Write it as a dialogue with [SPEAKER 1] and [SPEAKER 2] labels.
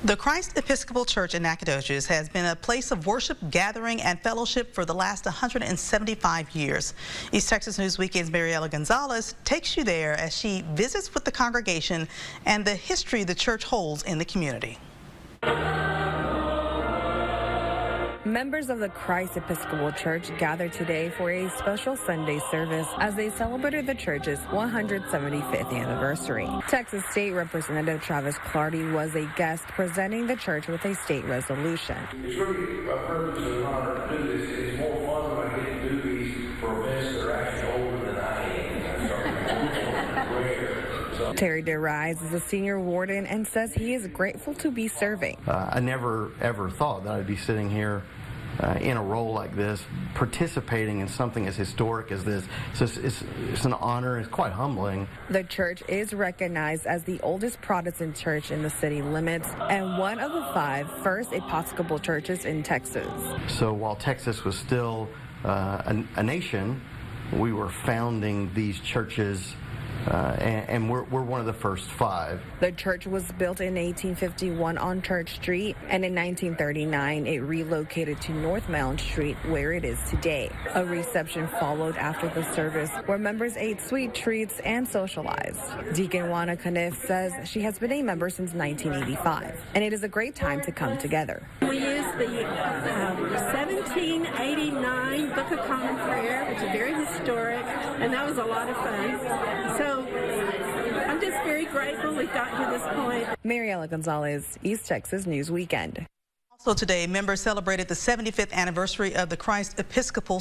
[SPEAKER 1] The Christ Episcopal Church in Nacogdoches has been a place of worship, gathering, and fellowship for the last 175 years. East Texas News Weekend's Mariela Gonzalez takes you there as she visits with the congregation and the history the church holds in the community.
[SPEAKER 2] Members of the Christ Episcopal Church gathered today for a special Sunday service as they celebrated the church's 175th anniversary. Texas State Representative Travis Clardy was a guest presenting the church with a state resolution.
[SPEAKER 3] It's really a purpose and an honor to do this. It's more fun when I get to do these for events that are actually older than I am.
[SPEAKER 2] Terry DeRise is a senior warden and says he is grateful to be serving.
[SPEAKER 4] I never ever thought that I'd be sitting here in a role like this, participating in something as historic as this. So it's an honor. It's quite humbling.
[SPEAKER 2] The church is recognized as the oldest Protestant church in the city limits and one of the 5 first Episcopal churches in Texas.
[SPEAKER 4] So while Texas was still a nation, we were founding these churches. And we're one of the first 5.
[SPEAKER 2] The church was built in 1851 on Church Street, and in 1939 it relocated to North Mound Street, where it is today. A reception followed after the service, where members ate sweet treats and socialized. Deacon Juana Caniff says she has been a member since 1985, and it is a great time to come together.
[SPEAKER 5] We use the 1789 Book of Common Prayer, which is very historic, and that was a lot of fun. So I'm just very grateful we've got to this point.
[SPEAKER 2] Mariela Gonzalez, East Texas News Weekend.
[SPEAKER 1] Also today, members celebrated the 75th anniversary of the Christ Episcopal